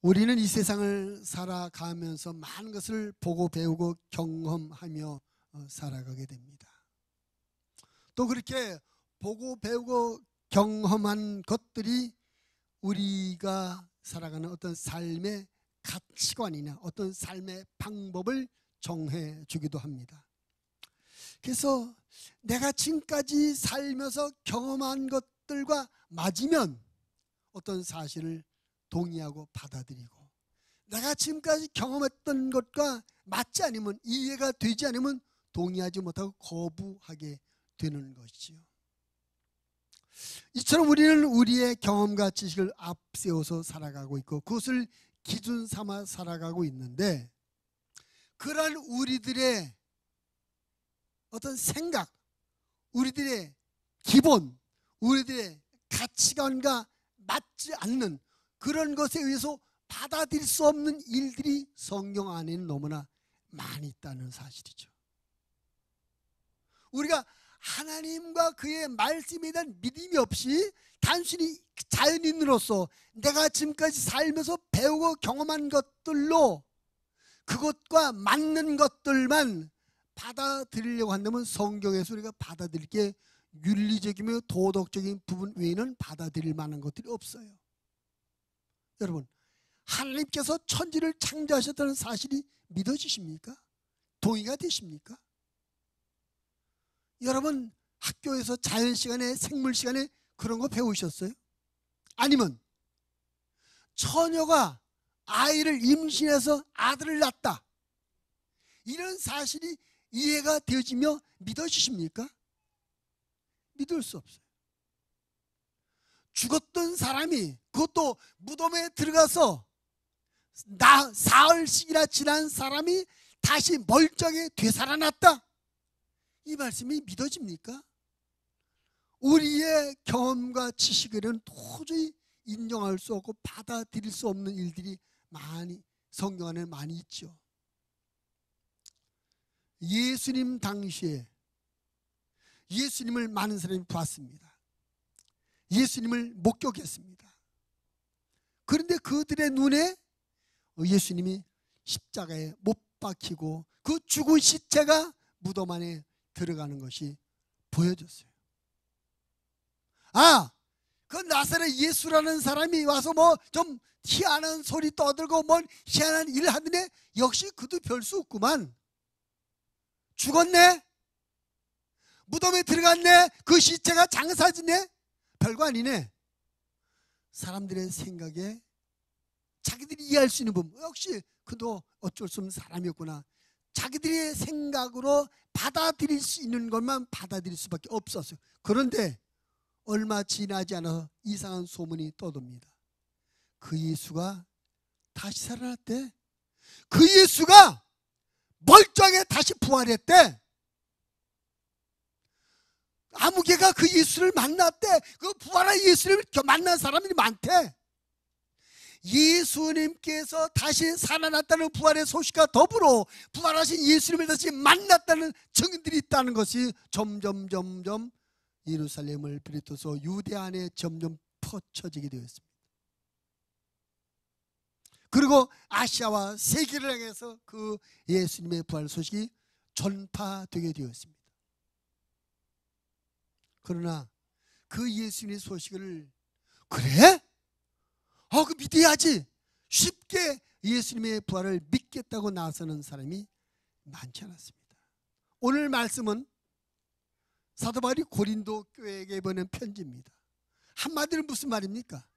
우리는 이 세상을 살아가면서 많은 것을 보고 배우고 경험하며 살아가게 됩니다. 또 그렇게 보고 배우고 경험한 것들이 우리가 살아가는 어떤 삶의 가치관이나 어떤 삶의 방법을 정해 주기도 합니다. 그래서 내가 지금까지 살면서 경험한 것들과 맞으면 어떤 사실을 동의하고 받아들이고, 내가 지금까지 경험했던 것과 맞지 않으면, 이해가 되지 않으면 동의하지 못하고 거부하게 되는 것이지요. 이처럼 우리는 우리의 경험과 지식을 앞세워서 살아가고 있고 그것을 기준 삼아 살아가고 있는데, 그러한 우리들의 어떤 생각, 우리들의 기본, 우리들의 가치관과 맞지 않는 그런 것에 의해서 받아들일 수 없는 일들이 성경 안에는 너무나 많이 있다는 사실이죠. 우리가 하나님과 그의 말씀에 대한 믿음이 없이 단순히 자연인으로서 내가 지금까지 살면서 배우고 경험한 것들로 그것과 맞는 것들만 받아들이려고 한다면 성경에서 우리가 받아들일 게 윤리적이며 도덕적인 부분 외에는 받아들일 만한 것들이 없어요. 여러분, 하나님께서 천지를 창조하셨다는 사실이 믿어지십니까? 동의가 되십니까? 여러분, 학교에서 자연 시간에, 생물 시간에 그런 거 배우셨어요? 아니면 처녀가 아이를 임신해서 아들을 낳았다, 이런 사실이 이해가 되어지며 믿어지십니까? 믿을 수 없어요. 죽었던 사람이, 그것도 무덤에 들어가서 사흘씩이나 지난 사람이 다시 멀쩡하게 되살아났다, 이 말씀이 믿어집니까? 우리의 경험과 지식에는 도저히 인정할 수 없고 받아들일 수 없는 일들이 많이 성경 안에 많이 있죠. 예수님 당시에 예수님을 많은 사람이 봤습니다. 예수님을 목격했습니다. 그런데 그들의 눈에 예수님이 십자가에 못 박히고 그 죽은 시체가 무덤 안에 들어가는 것이 보여졌어요. 아, 그 나사렛 예수라는 사람이 와서 뭐 좀 희한한 소리 떠들고 뭔 희한한 일을 하더니 역시 그도 별 수 없구만. 죽었네? 무덤에 들어갔네? 그 시체가 장사지네? 별거 아니네. 사람들의 생각에 자기들이 이해할 수 있는 부분, 역시 그도 어쩔 수 없는 사람이었구나, 자기들의 생각으로 받아들일 수 있는 것만 받아들일 수밖에 없었어요. 그런데 얼마 지나지 않아서 이상한 소문이 떠돕니다. 그 예수가 다시 살아났대. 그 예수가 멀쩡하게 다시 부활했대. 아무개가 그 예수를 만났대. 그 부활한 예수를 만난 사람들이 많대. 예수님께서 다시 살아났다는 부활의 소식과 더불어 부활하신 예수님을 다시 만났다는 증인들이 있다는 것이 점점 예루살렘을 비롯해서 유대 안에 점점 퍼쳐지게 되었습니다. 그리고 아시아와 세계를 향해서 그 예수님의 부활 소식이 전파되게 되었습니다. 그러나 그 예수님의 소식을, 그래? 그 믿어야지, 쉽게 예수님의 부활을 믿겠다고 나서는 사람이 많지 않았습니다. 오늘 말씀은 사도 바울이 고린도 교회에게 보낸 편지입니다. 한마디로 무슨 말입니까?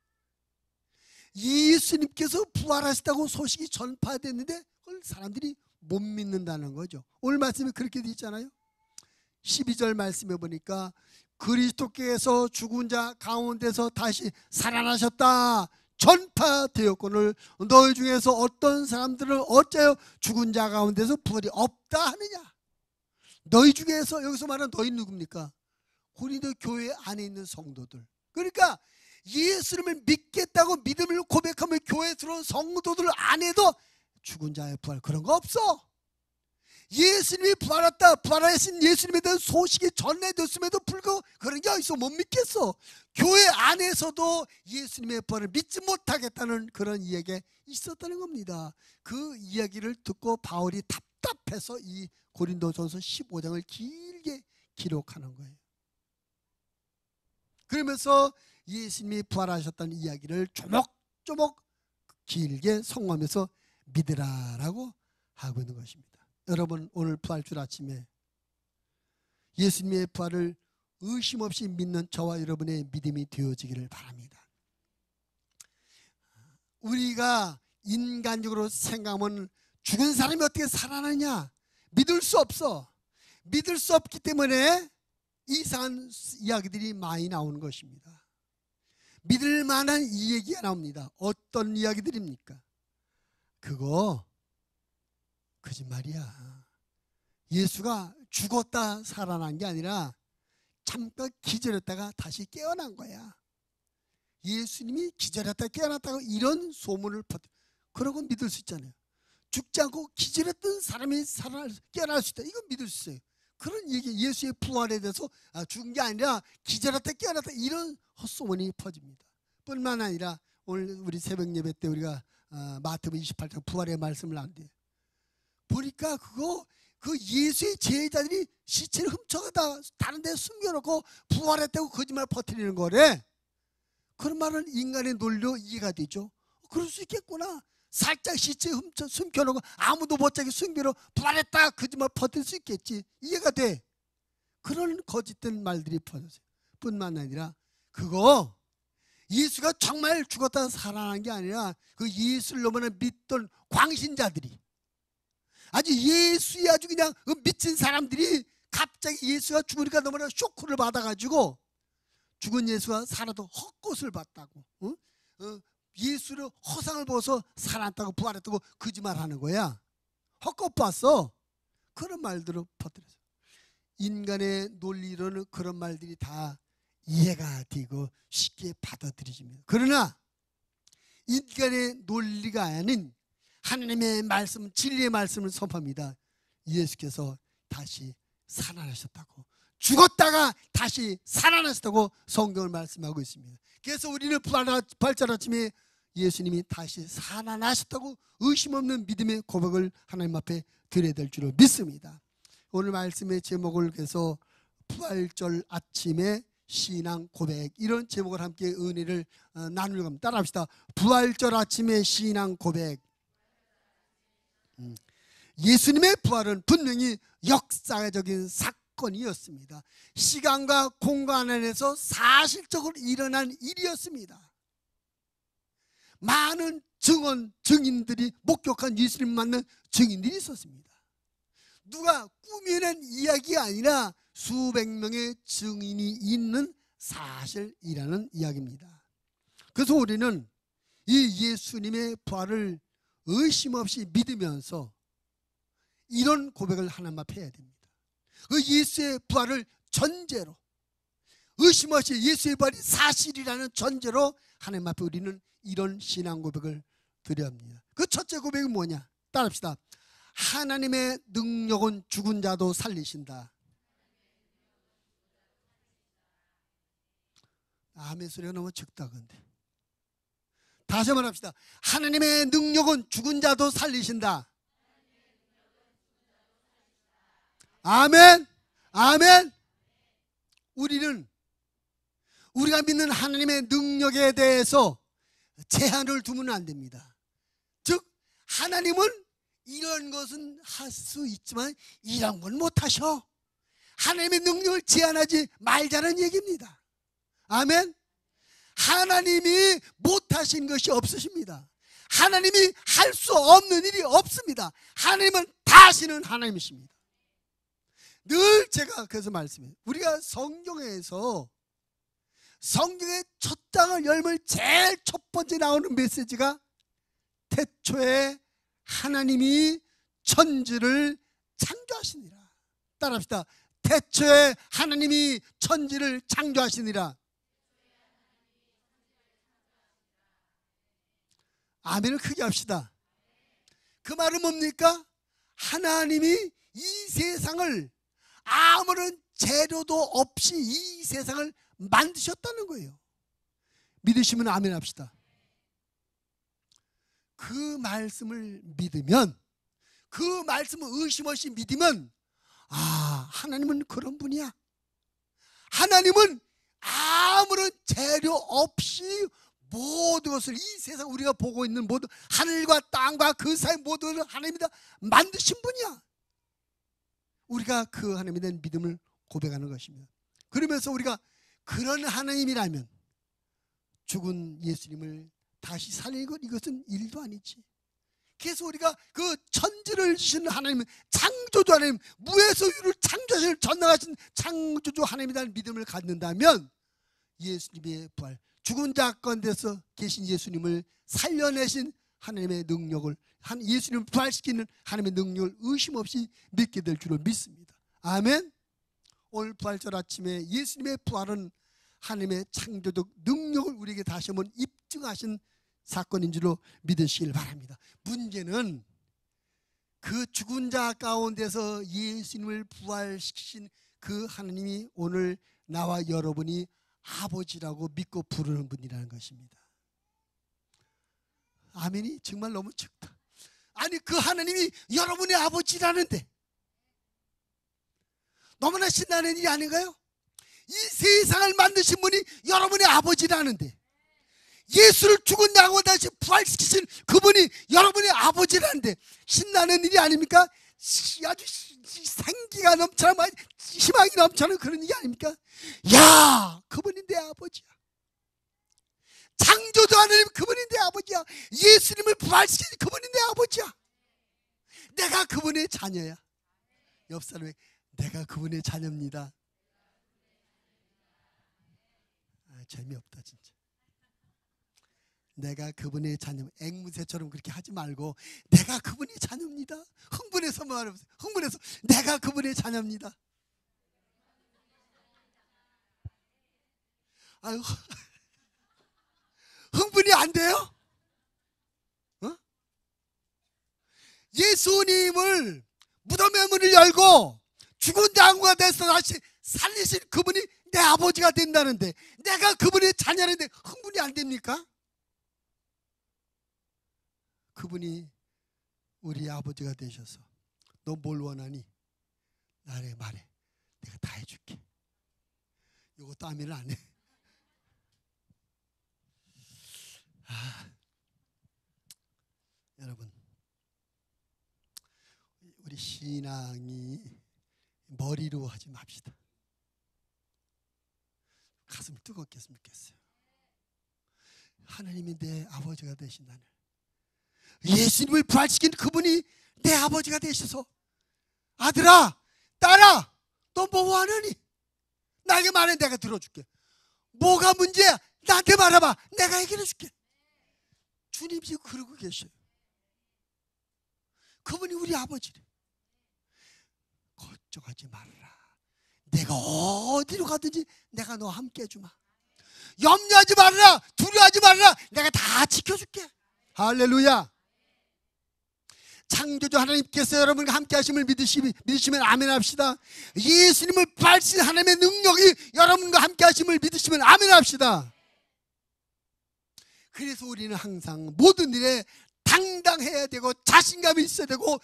예수님께서 부활하셨다고 소식이 전파됐는데 그걸 사람들이 못 믿는다는 거죠. 오늘 말씀이 그렇게 되어 있잖아요. 12절 말씀에 보니까 그리스도께서 죽은 자 가운데서 다시 살아나셨다 전파되었거늘 너희 중에서 어떤 사람들은 어째요 죽은 자 가운데서 부활이 없다 하느냐. 너희 중에서, 여기서 말하는 너희 누굽니까? 고린도 교회 안에 있는 성도들. 그러니까 예수님을 믿겠다고 믿음을 고백하며 교회에 들어온 성도들 안에도 죽은 자의 부활 그런 거 없어. 예수님이 부활했다, 부활하신 예수님에 대한 소식이 전해졌음에도 불구하고 그런 게 어디서 못 믿겠어. 교회 안에서도 예수님의 부활을 믿지 못하겠다는 그런 이야기가 있었다는 겁니다. 그 이야기를 듣고 바울이 답답해서 이 고린도전서 15장을 길게 기록하는 거예요. 그러면서 예수님이 부활하셨다는 이야기를 조목조목 길게 성공하면서 믿으라라고 하고 있는 것입니다. 여러분, 오늘 부활절 아침에 예수님의 부활을 의심 없이 믿는 저와 여러분의 믿음이 되어지기를 바랍니다. 우리가 인간적으로 생각하면 죽은 사람이 어떻게 살아나냐? 믿을 수 없어. 믿을 수 없기 때문에 이상한 이야기들이 많이 나오는 것입니다. 믿을 만한 이 얘기가 나옵니다. 어떤 이야기들입니까? 그거 거짓말이야. 예수가 죽었다 살아난 게 아니라 잠깐 기절했다가 다시 깨어난 거야. 예수님이 기절했다 깨어났다고 이런 소문을 그러고 믿을 수 있잖아요. 죽지 않고 기절했던 사람이 깨어날 수 있다. 이건 믿을 수 있어요. 그런 얘기, 예수의 부활에 대해서 죽은 게 아니라 기절했다 깨어났다 이런 헛소문이 퍼집니다. 뿐만 아니라 오늘 우리 새벽 예배 때 우리가 마태복음 28장 부활의 말씀을 하는데 보니까 그 예수의 제자들이 시체를 훔쳐가다 다른 데 숨겨놓고 부활했다고 거짓말 퍼뜨리는 거래. 그런 말은 인간의 논리로 이해가 되죠. 그럴 수 있겠구나. 살짝 시체 숨겨놓고 아무도 못 자게 숨겨놓고 부활했다 거짓말 퍼뜨릴 수 있겠지. 이해가 돼. 그런 거짓된 말들이 퍼졌어요. 뿐만 아니라 그거 예수가 정말 죽었다 살아난 게 아니라 그 예수를 너무나 믿던 광신자들이 아주 예수에 아주 그냥 미친 사람들이 갑자기 예수가 죽으니까 너무나 쇼크를 받아가지고 죽은 예수가 살아도 헛것을 봤다고, 예수를 허상을 보고서 살았다고 부활했다고 거짓말하는 거야. 헛것 봤어. 그런 말들을 퍼뜨렸어. 인간의 논리로는 그런 말들이 다 이해가 되고 쉽게 받아들여집니다. 그러나 인간의 논리가 아닌 하나님의 말씀, 진리의 말씀을 선포합니다. 예수께서 다시 살아나셨다고, 죽었다가 다시 살아나셨다고 성경을 말씀하고 있습니다. 그래서 우리는 부활절 아침에 예수님이 다시 살아나셨다고 의심 없는 믿음의 고백을 하나님 앞에 드려야 될 줄로 믿습니다. 오늘 말씀의 제목을 그래서 부활절 아침에 신앙 고백, 이런 제목을 함께 은혜를 나누려고 합니다. 따라합시다. 부활절 아침에 신앙 고백. 예수님의 부활은 분명히 역사적인 사건이었습니다. 시간과 공간 안에서 사실적으로 일어난 일이었습니다. 많은 증인들이 목격한 예수님 만난 증인들이 있었습니다. 누가 꾸며낸 이야기가 아니라 수백 명의 증인이 있는 사실이라는 이야기입니다. 그래서 우리는 이 예수님의 부활을 의심 없이 믿으면서 이런 고백을 하나님 앞에 해야 됩니다. 그 예수의 부활을 전제로, 의심 없이 예수의 부활이 사실이라는 전제로 하나님 앞에 우리는 이런 신앙 고백을 드려야 합니다. 그 첫째 고백이 뭐냐? 따라합시다. 하나님의 능력은 죽은 자도 살리신다. 아멘 소리가 너무 적다. 근데 다시 한번 합시다. 하나님의 능력은 죽은 자도 살리신다. 아멘. 아멘. 우리가 믿는 하나님의 능력에 대해서 제한을 두면 안 됩니다. 즉 하나님은 이런 것은 할 수 있지만 이런 건 못하셔. 하나님의 능력을 제한하지 말자는 얘기입니다. 아멘. 하나님이 못하신 것이 없으십니다. 하나님이 할 수 없는 일이 없습니다. 하나님은 다 하시는 하나님이십니다. 늘 제가 그래서 말씀해요. 우리가 성경에서 성경의 첫 장을 열면 제일 첫 번째 나오는 메시지가 태초에 하나님이 천지를 창조하시니라. 따라합시다. 태초에 하나님이 천지를 창조하시니라. 아멘을 크게 합시다. 그 말은 뭡니까? 하나님이 이 세상을 아무런 재료도 없이 이 세상을 만드셨다는 거예요. 믿으시면 아멘 합시다. 그 말씀을 믿으면, 그 말씀을 의심 없이 믿으면, 아, 하나님은 그런 분이야. 하나님은 아무런 재료 없이 모든 것을, 이 세상 우리가 보고 있는 모든 하늘과 땅과 그 사이 모든 것을 하나님이 다 만드신 분이야. 우리가 그 하나님에 대한 믿음을 고백하는 것입니다. 그러면서 우리가 그런 하나님이라면 죽은 예수님을 다시 살리는 것, 이것은 일도 아니지. 그래서 우리가 그 천지를 주신 하나님, 창조주 하나님, 무에서 유를 창조하실 전능하신 창조주 하나님에 대한 믿음을 갖는다면 예수님의 부활, 죽은 자 가운데서 계신 예수님을 살려내신 하나님의 능력을, 예수님을 부활시키는 하나님의 능력을 의심 없이 믿게 될 줄을 믿습니다. 아멘. 오늘 부활절 아침에 예수님의 부활은 하나님의 창조적 능력을 우리에게 다시 한번 입증하신 사건인 줄로 믿으시길 바랍니다. 문제는 그 죽은 자 가운데서 예수님을 부활시키신 그 하나님이 오늘 나와 여러분이 아버지라고 믿고 부르는 분이라는 것입니다. 아멘이 정말 너무 적다. 아니, 그 하나님이 여러분의 아버지라는데 너무나 신나는 일이 아닌가요? 이 세상을 만드신 분이 여러분의 아버지라는데, 예수를 죽은 자고 다시 부활시키신 그분이 여러분의 아버지라는데 신나는 일이 아닙니까? 아주 생기가 넘쳐나, 희망이 넘쳐나는 그런 일이 아닙니까? 야, 그분이 내 아버지야. 창조주 하나님, 그분이 내 아버지야. 예수님을 부활시킨 그분이 내 아버지야. 내가 그분의 자녀야. 옆 사람에게 내가 그분의 자녀입니다. 아, 재미없다 진짜. 내가 그분의 자녀, 앵무새처럼 그렇게 하지 말고 내가 그분의 자녀입니다. 흥분해서 말하면서, 흥분해서 내가 그분의 자녀입니다. 아유, 흥분이 안 돼요? 어? 예수님을 무덤의 문을 열고 죽은 자가 돼서 다시 살리신 그분이 내 아버지가 된다는데, 내가 그분의 자녀인데 흥분이 안 됩니까? 그분이 우리 아버지가 되셔서 너 뭘 원하니? 나를 말해. 내가 다 해줄게. 이것도 아멘을 안 해. 아, 여러분, 우리 신앙이 머리로 하지 맙시다. 가슴 뜨겁게 했으면 좋겠어요. 하나님이 내 아버지가 되신다는, 예수님을 부활시킨 그분이 내 아버지가 되셔서, 아들아, 딸아, 너 뭐 원하니? 나에게 말해. 내가 들어줄게. 뭐가 문제야? 나한테 말해봐. 내가 해결해 줄게. 주님이 지금 그러고 계셔요. 그분이 우리 아버지래. 걱정하지 말라. 내가 어디로 가든지 내가 너와 함께 해주마. 염려하지 말라. 두려워하지 말라. 내가 다 지켜줄게. 할렐루야. 창조주 하나님께서 여러분과 함께 하심을 믿으시면 아멘 합시다. 예수님을 부활시킨 하나님의 능력이 여러분과 함께 하심을 믿으시면 아멘 합시다. 그래서 우리는 항상 모든 일에 당당해야 되고 자신감이 있어야 되고,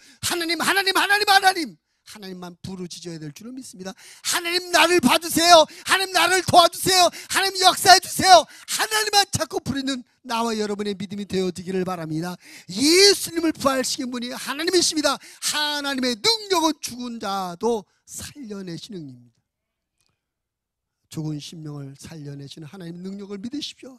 하나님만 부르짖어야 될 줄을 믿습니다. 하나님 나를 봐주세요. 하나님 나를 도와주세요. 하나님 역사해 주세요. 하나님만 자꾸 부르는 나와 여러분의 믿음이 되어지기를 바랍니다. 예수님을 부활시킨 분이 하나님이십니다. 하나님의 능력은 죽은 자도 살려내시는 능력입니다. 죽은 심령을 살려내시는 하나님의 능력을 믿으십시오.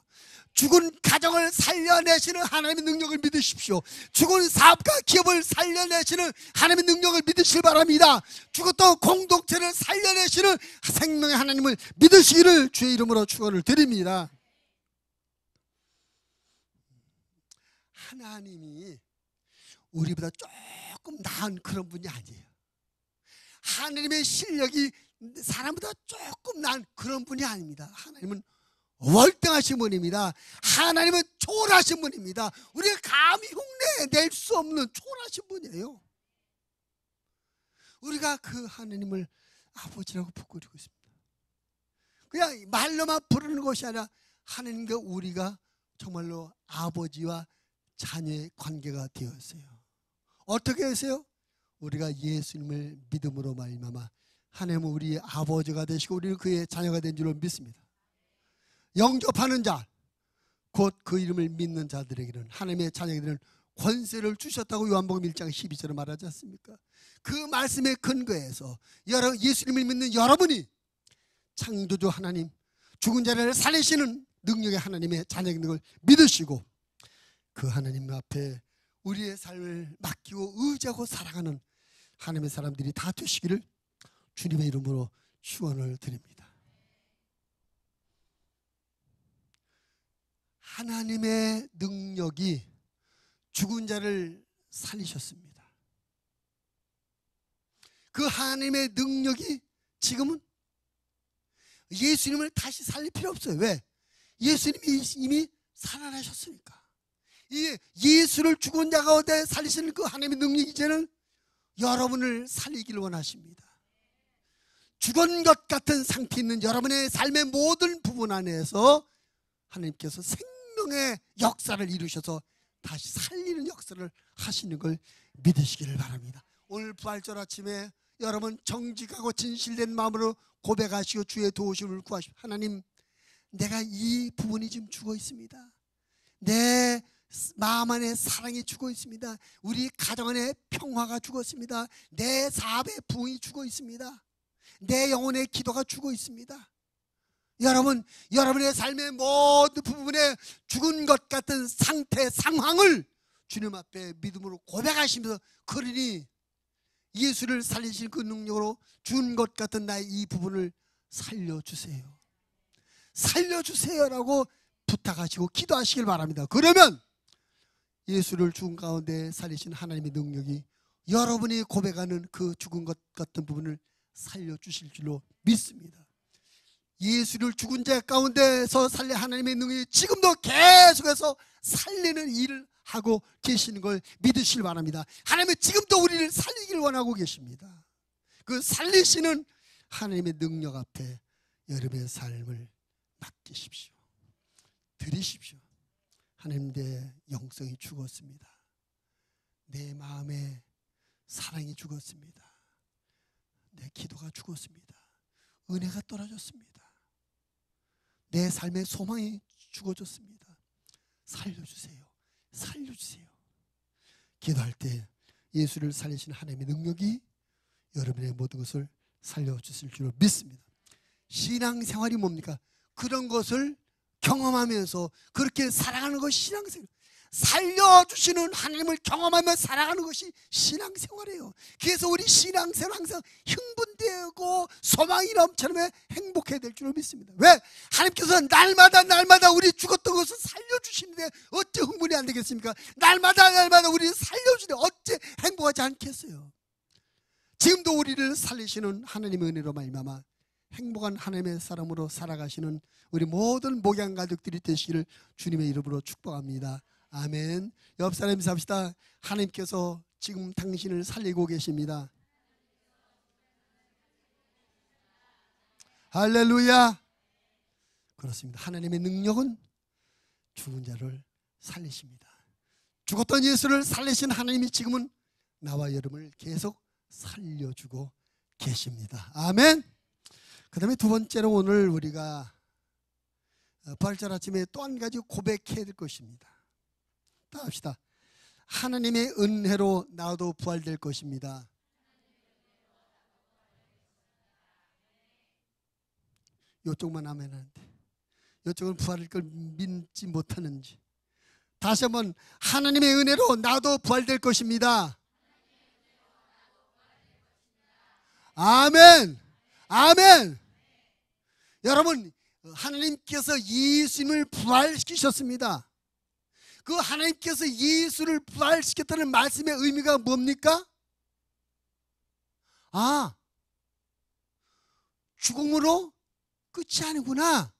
죽은 가정을 살려내시는 하나님의 능력을 믿으십시오. 죽은 사업과 기업을 살려내시는 하나님의 능력을 믿으시길 바랍니다. 죽었던 공동체를 살려내시는 생명의 하나님을 믿으시기를 주의 이름으로 축원을 드립니다. 하나님이 우리보다 조금 나은 그런 분이 아니에요. 하나님의 실력이 사람보다 조금 난 그런 분이 아닙니다. 하나님은 월등하신 분입니다. 하나님은 초월하신 분입니다. 우리가 감히 흉내낼 수 없는 초월하신 분이에요. 우리가 그 하나님을 아버지라고 부르고 있습니다. 그냥 말로만 부르는 것이 아니라 하나님과 우리가 정말로 아버지와 자녀의 관계가 되었어요. 어떻게 했어요? 우리가 예수님을 믿음으로 말미암아 하나님은 우리의 아버지가 되시고 우리는 그의 자녀가 된 줄로 믿습니다. 영접하는 자, 곧 그 이름을 믿는 자들에게는, 하나님의 자녀들은 권세를 주셨다고 요한복음 1장 12절에 말하지 않습니까? 그 말씀에 근거해서 예수님을 믿는 여러분이 창조주 하나님, 죽은 자를 살리시는 능력의 하나님의 자녀인 걸 믿으시고 그 하나님 앞에 우리의 삶을 맡기고 의지하고 살아가는 하나님의 사람들이 다 되시기를 주님의 이름으로 축원을 드립니다. 하나님의 능력이 죽은 자를 살리셨습니다. 그 하나님의 능력이 지금은 예수님을 다시 살릴 필요 없어요. 왜? 예수님이 이미 살아나셨으니까. 이 예수를 죽은 자 가운데 살리시는 그 하나님의 능력이 이제는 여러분을 살리기를 원하십니다. 죽은 것 같은 상태에 있는 여러분의 삶의 모든 부분 안에서 하나님께서 생명의 역사를 이루셔서 다시 살리는 역사를 하시는 걸 믿으시기를 바랍니다. 오늘 부활절 아침에 여러분 정직하고 진실된 마음으로 고백하시고 주의 도우심을 구하시고, 하나님, 내가 이 부분이 지금 죽어 있습니다. 내 마음 안에 사랑이 죽어 있습니다. 우리 가정 안에 평화가 죽었습니다. 내 사업의 부흥이 죽어 있습니다. 내 영혼의 기도가 죽어 있습니다. 여러분, 여러분의 삶의 모든 부분에 죽은 것 같은 상태, 상황을 주님 앞에 믿음으로 고백하시면서, 그러니 예수를 살리신 그 능력으로 죽은 것 같은 나의 이 부분을 살려주세요. 살려주세요라고 부탁하시고 기도하시길 바랍니다. 그러면 예수를 죽은 가운데 살리신 하나님의 능력이 여러분이 고백하는 그 죽은 것 같은 부분을 살려주실 줄로 믿습니다. 예수를 죽은 자 가운데서 살린 하나님의 능력이 지금도 계속해서 살리는 일을 하고 계시는 걸 믿으시길 바랍니다. 하나님은 지금도 우리를 살리기를 원하고 계십니다. 그 살리시는 하나님의 능력 앞에 여러분의 삶을 맡기십시오. 드리십시오. 하나님, 내 영성이 죽었습니다. 내 마음에 사랑이 죽었습니다. 내 기도가 죽었습니다. 은혜가 떨어졌습니다. 내 삶의 소망이 죽어졌습니다. 살려주세요. 살려주세요. 기도할 때 예수를 살리신 하나님의 능력이 여러분의 모든 것을 살려주실 줄 믿습니다. 신앙생활이 뭡니까? 그런 것을 경험하면서 그렇게 살아가는 것이 신앙생활. 살려주시는 하나님을 경험하며 살아가는 것이 신앙생활이에요. 그래서 우리 신앙생활 항상 흥분되고 소망이 넘쳐나며 행복해야 될 줄 믿습니다. 왜? 하나님께서 날마다 우리 죽었던 것을 살려주시는데 어째 흥분이 안 되겠습니까? 날마다 우리를 살려주는데 어째 행복하지 않겠어요? 지금도 우리를 살리시는 하나님의 은혜로 말미암아 행복한 하나님의 사람으로 살아가시는 우리 모든 목양 가족들이 되시기를 주님의 이름으로 축복합니다. 아멘. 옆 사람 인사합시다. 하나님께서 지금 당신을 살리고 계십니다. 할렐루야. 그렇습니다. 하나님의 능력은 죽은 자를 살리십니다. 죽었던 예수를 살리신 하나님이 지금은 나와 여러분을 계속 살려주고 계십니다. 아멘. 그 다음에 두 번째로 오늘 우리가 부활절 아침에 또 한 가지 고백해야 될 것입니다. 다 합시다. 하나님의 은혜로 나도 부활될 것입니다. 이쪽만 하면 안 돼. 이쪽은 부활할 걸 믿지 못하는지. 다시 한번, 하나님의 은혜로 나도 부활될 것입니다. 아멘. 아멘. 여러분, 하나님께서 예수님을 부활시키셨습니다. 그 하나님께서 예수를 부활시켰다는 말씀의 의미가 뭡니까? 아, 죽음으로 끝이 아니구나.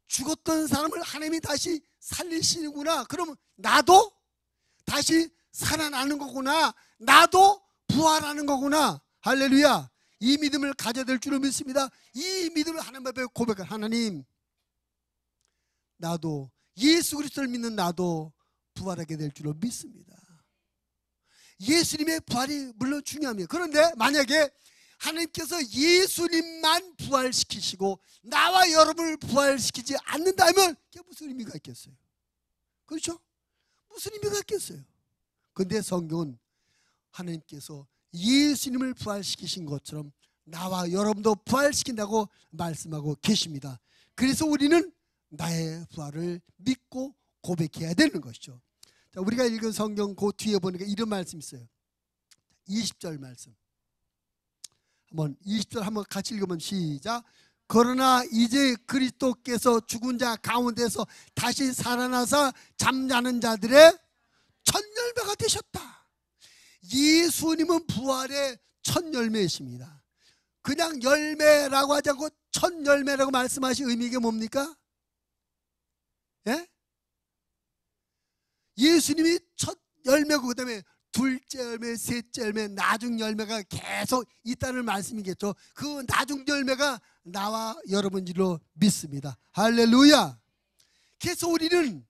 죽었던 사람을 하나님이 다시 살리시는구나. 그럼 나도 다시 살아나는 거구나. 나도 부활하는 거구나. 할렐루야. 이 믿음을 가져야 될 줄로 믿습니다. 이 믿음을 하나님 앞에 고백할, 하나님, 나도 예수 그리스도를 믿는 나도 부활하게 될 줄로 믿습니다. 예수님의 부활이 물론 중요합니다. 그런데 만약에 하나님께서 예수님만 부활시키시고 나와 여러분을 부활시키지 않는다면 그게 무슨 의미가 있겠어요? 그렇죠? 무슨 의미가 있겠어요? 그런데 성경은 하나님께서 예수님을 부활시키신 것처럼 나와 여러분도 부활시킨다고 말씀하고 계십니다. 그래서 우리는 나의 부활을 믿고 고백해야 되는 것이죠. 자, 우리가 읽은 성경 그 뒤에 보니까 이런 말씀이 있어요. 20절 말씀. 한번 20절 한번 같이 읽으면 시작. 그러나 이제 그리스도께서 죽은 자 가운데서 다시 살아나사 잠자는 자들의 첫 열매가 되셨다. 예수님은 부활의 첫 열매이십니다. 그냥 열매라고 하지 않고 첫 열매라고 말씀하신 의미가 뭡니까? 예? 예수님이 첫 열매고 그 다음에 둘째 열매, 셋째 열매, 나중 열매가 계속 있다는 말씀이겠죠. 그 나중 열매가 나와 여러분들로 믿습니다. 할렐루야. 그래서 우리는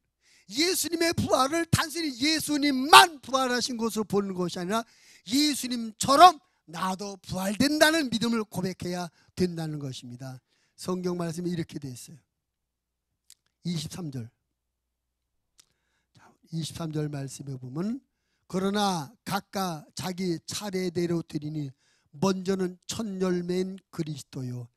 예수님의 부활을 단순히 예수님만 부활하신 것으로 보는 것이 아니라 예수님처럼 나도 부활된다는 믿음을 고백해야 된다는 것입니다. 성경 말씀이 이렇게 되어 있어요. 23절 23절 말씀에 보면 그러나 각각 자기 차례대로 드리니 먼저는 첫 열매인 그리스도요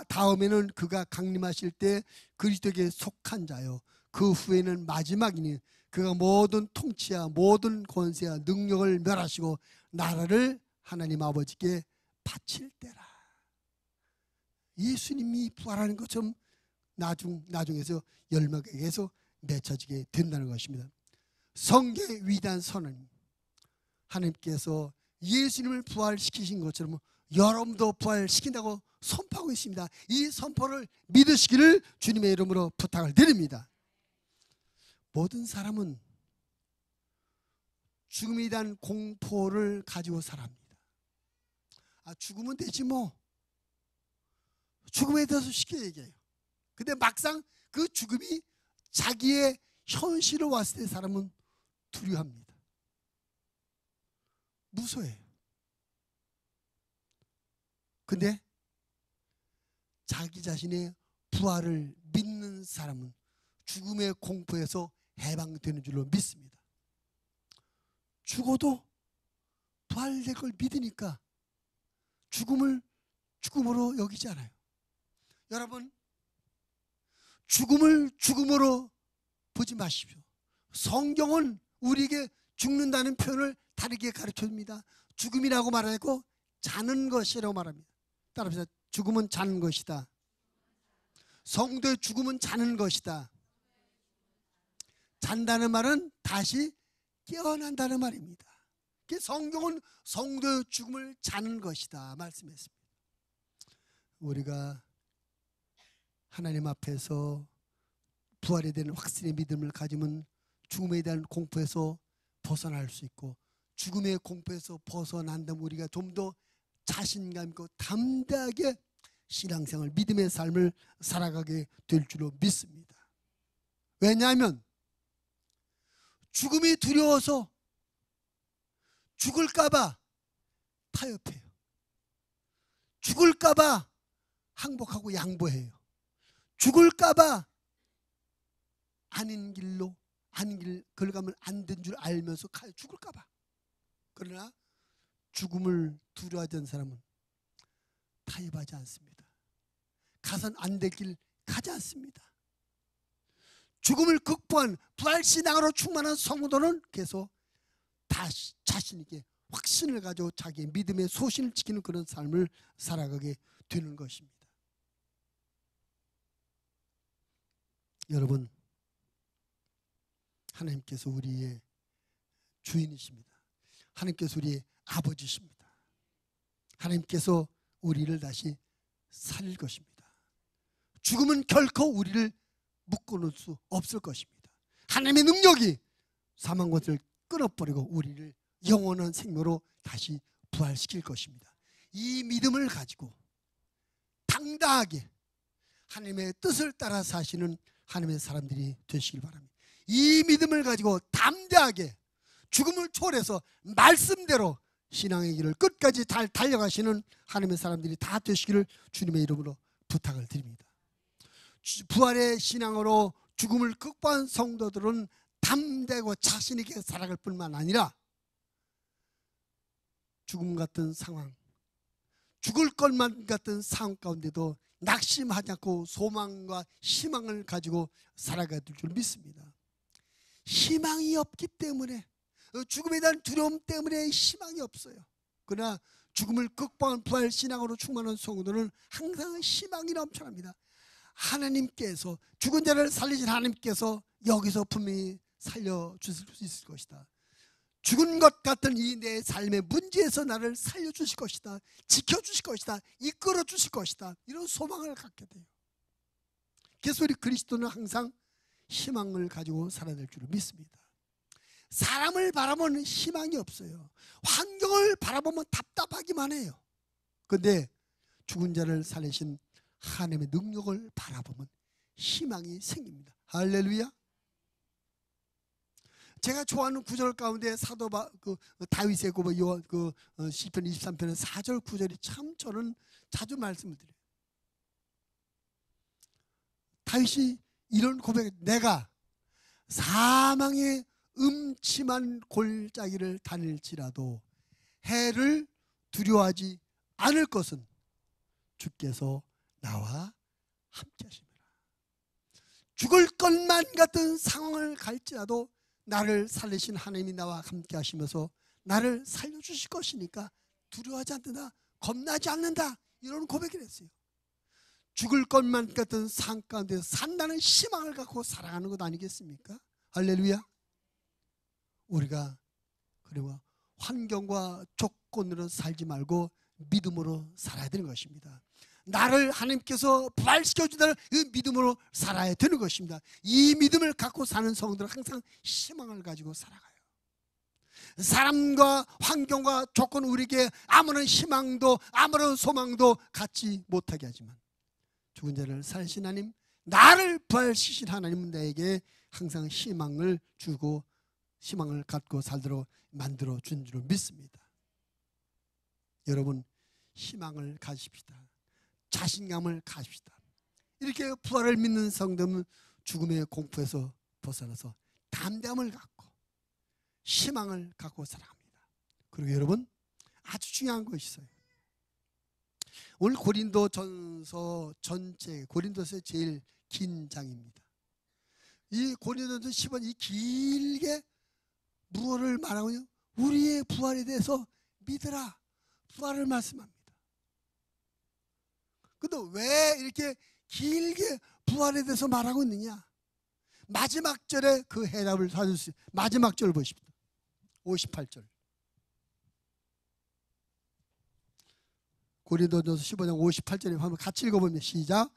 다음에는 그가 강림하실 때 그리스도에게 속한 자요 그 후에는 마지막이니 그가 모든 통치와 모든 권세와 능력을 멸하시고 나라를 하나님 아버지께 바칠 때라. 예수님이 부활하는 것처럼 나중에서 열매가 계속 맺혀지게 된다는 것입니다. 성경의 위대한 선언, 하나님께서 예수님을 부활시키신 것처럼 여러분도 부활시킨다고 선포하고 있습니다. 이 선포를 믿으시기를 주님의 이름으로 부탁을 드립니다. 모든 사람은 죽음에 대한 공포를 가지고 살아갑니다. 죽으면 되지 뭐. 죽음에 대해서 쉽게 얘기해요. 근데 막상 그 죽음이 자기의 현실로 왔을 때 사람은 두려워합니다. 무서워해요. 근데 자기 자신의 부활을 믿는 사람은 죽음의 공포에서 해방되는 줄로 믿습니다. 죽어도 부활될 걸 믿으니까 죽음을 죽음으로 여기지 않아요. 여러분, 죽음을 죽음으로 보지 마십시오. 성경은 우리에게 죽는다는 표현을 다르게 가르쳐줍니다. 죽음이라고 말하고 자는 것이라고 말합니다. 따라합시다. 죽음은 자는 것이다. 성도의 죽음은 자는 것이다. 잔다는 말은 다시 깨어난다는 말입니다. 성경은 성도의 죽음을 자는 것이다 말씀했습니다. 우리가 하나님 앞에서 부활에 대한 확신의 믿음을 가지면 죽음에 대한 공포에서 벗어날 수 있고 죽음의 공포에서 벗어난다면 우리가 좀 더 자신감 있고 담대하게 신앙생활, 믿음의 삶을 살아가게 될 줄로 믿습니다. 왜냐하면 죽음이 두려워서 죽을까봐 타협해요. 죽을까봐 항복하고 양보해요. 죽을까봐 아닌 길 가면 안 된 줄 알면서 가요. 죽을까봐. 그러나 죽음을 두려워하지 않는 사람은 타협하지 않습니다. 가선 안 될 길 가지 않습니다. 죽음을 극복한 부활신앙으로 충만한 성도는 계속 다시 자신 있게 확신을 가지고 자기의 믿음의 소신을 지키는 그런 삶을 살아가게 되는 것입니다. 여러분, 하나님께서 우리의 주인이십니다. 하나님께서 우리의 아버지십니다. 하나님께서 우리를 다시 살릴 것입니다. 죽음은 결코 우리를 묶어놓을 수 없을 것입니다. 하나님의 능력이 사망 것을 끊어버리고 우리를 영원한 생명으로 다시 부활시킬 것입니다. 이 믿음을 가지고 당당하게 하나님의 뜻을 따라 사시는 하나님의 사람들이 되시길 바랍니다. 이 믿음을 가지고 담대하게 죽음을 초월해서 말씀대로 신앙의 길을 끝까지 달려가시는 하나님의 사람들이 다 되시기를 주님의 이름으로 부탁을 드립니다. 부활의 신앙으로 죽음을 극복한 성도들은 담대고 자신 있게 살아갈 뿐만 아니라 죽음 같은 상황, 죽을 것만 같은 상황 가운데도 낙심하지 않고 소망과 희망을 가지고 살아가야 될 줄 믿습니다. 희망이 없기 때문에, 죽음에 대한 두려움 때문에 희망이 없어요. 그러나 죽음을 극복한 부활 신앙으로 충만한 성도는 항상 희망이 넘쳐납니다. 하나님께서, 죽은 자를 살리신 하나님께서 여기서 분명히 살려주실 수 있을 것이다. 죽은 것 같은 이 내 삶의 문제에서 나를 살려주실 것이다. 지켜주실 것이다. 이끌어주실 것이다. 이런 소망을 갖게 돼요. 그래서 우리 그리스도는 항상 희망을 가지고 살아야 될 줄 믿습니다. 사람을 바라보면 희망이 없어요. 환경을 바라보면 답답하기만 해요. 그런데 죽은 자를 살리신 하나님의 능력을 바라보면 희망이 생깁니다. 할렐루야. 제가 좋아하는 구절 가운데 사도 다윗의 시편 23편의 4절 9절이 참 저는 자주 말씀을 드려요. 다윗이 이런 고백, 내가 사망의 음침한 골짜기를 다닐지라도 해를 두려워하지 않을 것은 주께서 나와 함께 하심이라. 죽을 것만 같은 상황을 갈지라도 나를 살리신 하나님이 나와 함께 하시면서 나를 살려주실 것이니까 두려워하지 않는다, 겁나지 않는다, 이런 고백을 했어요. 죽을 것만 같은 상황 가운데 산다는 희망을 갖고 살아가는 것 아니겠습니까? 할렐루야. 우리가 그리고 환경과 조건으로 살지 말고 믿음으로 살아야 되는 것입니다. 나를 하나님께서 부활시켜주다는 그 믿음으로 살아야 되는 것입니다. 이 믿음을 갖고 사는 성도들은 항상 희망을 가지고 살아가요. 사람과 환경과 조건, 우리에게 아무런 희망도 아무런 소망도 갖지 못하게 하지만 죽은 자를 살리신 하나님, 나를 부활시키신 하나님은 나에게 항상 희망을 주고 희망을 갖고 살도록 만들어 준 줄 믿습니다. 여러분, 희망을 가집시다. 자신감을 가집시다. 이렇게 부활을 믿는 성도는 죽음의 공포에서 벗어나서 담대함을 갖고 희망을 갖고 살아갑니다. 그리고 여러분, 아주 중요한 것이 있어요. 오늘 고린도전서 전체, 고린도서의 제일 긴 장입니다. 이 고린도전서 10원 이 길게 무엇을 말하고요? 우리의 부활에 대해서 믿으라, 부활을 말씀합니다. 근데 왜 이렇게 길게 부활에 대해서 말하고 있느냐? 마지막 절에 그 해답을 찾을 수 있어요. 마지막 절 보십시오. 58절. 고린도전서 15장 58절에 한번 같이 읽어보면 시작.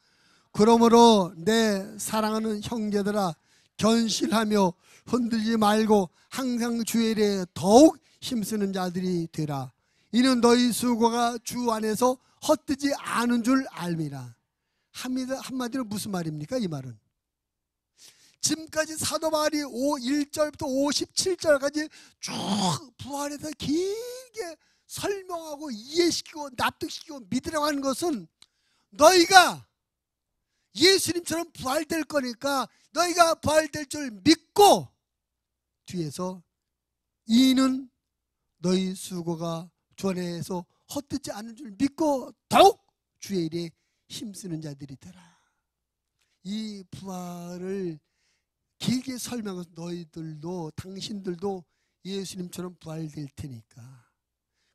그러므로 내 사랑하는 형제들아, 견실하며 흔들지 말고 항상 주의 일에 더욱 힘쓰는 자들이 되라. 이는 너희 수고가 주 안에서 헛되지 않은 줄 알미라. 한마디로 무슨 말입니까? 이 말은 지금까지 사도 바울이 1절부터 57절까지 쭉 부활에 대해서 길게 설명하고 이해시키고 납득시키고 믿으라고 하는 것은, 너희가 예수님처럼 부활될 거니까 너희가 부활될 줄 믿고, 뒤에서 이는 너희 수고가 주 안에서 헛되지 않은 줄 믿고 더욱 주의 일에 힘쓰는 자들이 되라. 이 부활을 길게 설명해서 너희들도, 당신들도 예수님처럼 부활될 테니까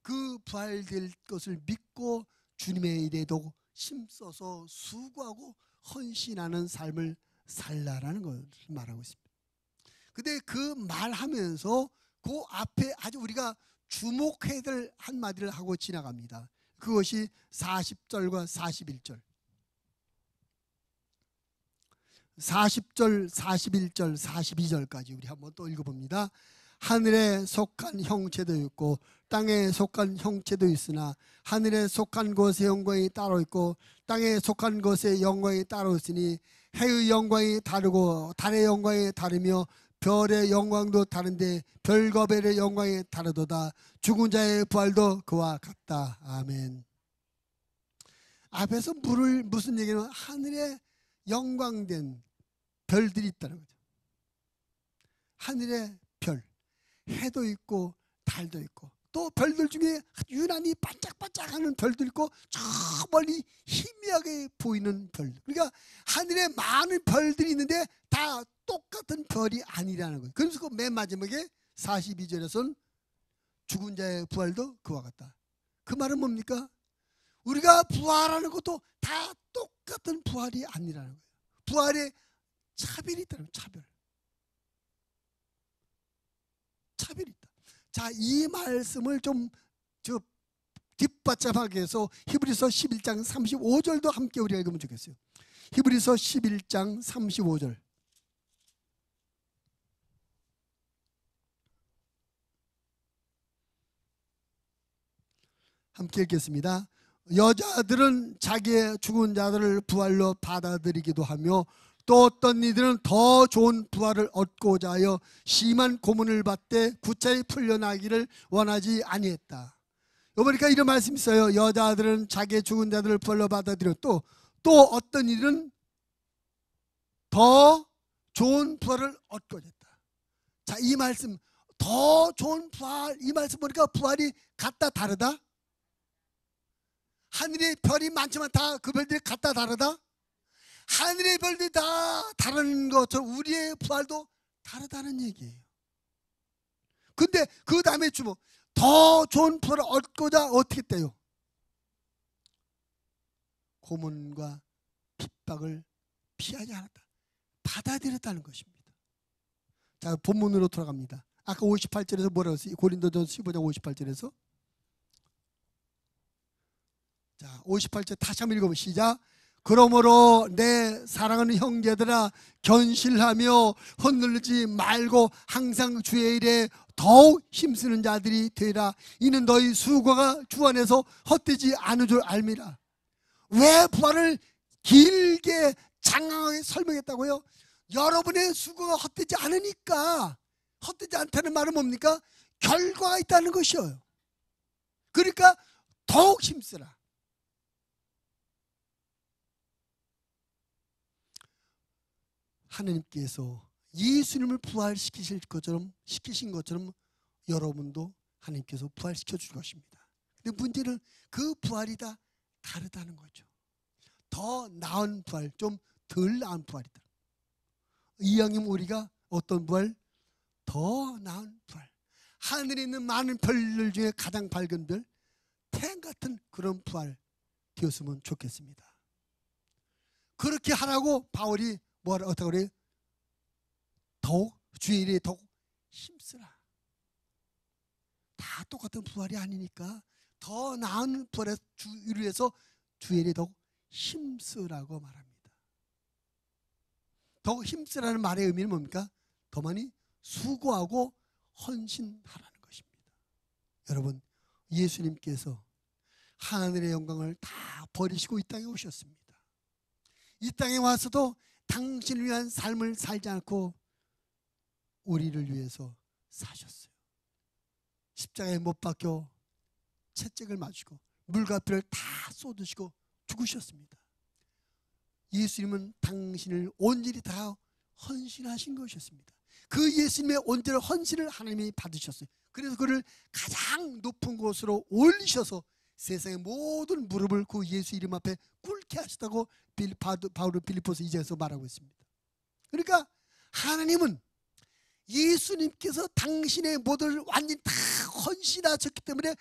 그 부활될 것을 믿고 주님의 일에도 힘써서 수고하고 헌신하는 삶을 살라라는 것을 말하고 있습니다. 근데 그 말하면서 그 앞에 아주 우리가 주목해야 될 한마디를 하고 지나갑니다. 그것이 40절과 41절. 40절, 41절, 42절까지 우리 한번 또 읽어봅니다. 하늘에 속한 형체도 있고 땅에 속한 형체도 있으나 하늘에 속한 것의 영광이 따로 있고 땅에 속한 것의 영광이 따로 있으니 해의 영광이 다르고 달의 영광이 다르며 별의 영광도 다른데 별과 별의 영광이 다르도다. 죽은 자의 부활도 그와 같다. 아멘. 앞에서 무슨 얘기는 하늘에 영광된 별들이 있다는 거죠. 하늘에 별, 해도 있고 달도 있고 또 별들 중에 유난히 반짝반짝하는 별도 있고 저 멀리 희미하게 보이는 별. 그러니까 하늘에 많은 별들이 있는데 다 똑같은 별이 아니라는 거예요. 그래서 그 맨 마지막에 42절에서는 죽은 자의 부활도 그와 같다. 그 말은 뭡니까? 우리가 부활하는 것도 다 똑같은 부활이 아니라는 거예요. 부활에 차별이 있다는 거예요. 차별이 있다. 자, 이 말씀을 좀 뒷받침하기 위해서 히브리서 11장 35절도 함께 우리가 읽으면 좋겠어요. 히브리서 11장 35절. 함께 읽겠습니다. 여자들은 자기의 죽은 자들을 부활로 받아들이기도 하며 또 어떤 이들은 더 좋은 부활을 얻고자 하여 심한 고문을 받되 구차히 풀려나기를 원하지 아니했다. 보니까 이런 말씀이 있어요. 여자들은 자기의 죽은 자들을 부활로 받아들여 또 어떤 이들은 더 좋은 부활을 얻고자 했다. 자, 이 말씀 더 좋은 부활, 이 말씀 보니까 부활이 같다 다르다? 하늘에 별이 많지만 다 그 별들이 같다 다르다? 하늘의 별들이 다 다른 것처럼 우리의 부활도 다르다는 얘기예요. 근데 그 다음에 주목, 더 좋은 부활을 얻고자 어떻게 했대요? 고문과 핍박을 피하지 않았다. 받아들였다는 것입니다. 자, 본문으로 돌아갑니다. 아까 58절에서 뭐라고 했어요? 고린도전서 15장 58절에서. 자, 58절 다시 한번 읽어보시죠. 시작. 그러므로 내 사랑하는 형제들아 견실하며 흔들리지 말고 항상 주의 일에 더욱 힘쓰는 자들이 되라. 이는 너희 수고가 주 안에서 헛되지 않은 줄 알미라. 왜 부활을 길게 장황하게 설명했다고요? 여러분의 수고가 헛되지 않으니까. 헛되지 않다는 말은 뭡니까? 결과가 있다는 것이에요. 그러니까 더욱 힘쓰라. 하나님께서 예수님을 부활시키신 것처럼 여러분도 하나님께서 부활시켜 줄 것입니다. 근데 문제는 그 부활이 다 다르다는 거죠. 더 나은 부활, 좀 덜 나은 부활이다. 이왕이면 우리가 어떤 부활? 더 나은 부활. 하늘에 있는 많은 별들 중에 가장 밝은 별, 태양 같은 그런 부활 되었으면 좋겠습니다. 그렇게 하라고 바울이 어떻게 그래요? 더욱 주의 일에 더욱 힘쓰라. 다 똑같은 부활이 아니니까 더 나은 부활의 주를 위해서 주의 일에 더욱 힘쓰라고 말합니다. 더욱 힘쓰라는 말의 의미는 뭡니까? 더 많이 수고하고 헌신하라는 것입니다. 여러분, 예수님께서 하늘의 영광을 다 버리시고 이 땅에 오셨습니다. 이 땅에 와서도 당신을 위한 삶을 살지 않고 우리를 위해서 사셨어요. 십자가에 못 박혀 채찍을 맞으시고 물과 피를 다 쏟으시고 죽으셨습니다. 예수님은 당신을 온전히 다 헌신하신 것이었습니다. 그 예수님의 온전한 헌신을 하나님이 받으셨어요. 그래서 그를 가장 높은 곳으로 올리셔서 세상의 모든 무릎을 그 예수 이름 앞에 꿇게 하시다고 바울은 빌립보서 2장에서 말하고 있습니다. 그러니까 하나님은 예수님께서 당신의 모든 완전히 다 헌신하셨기 때문에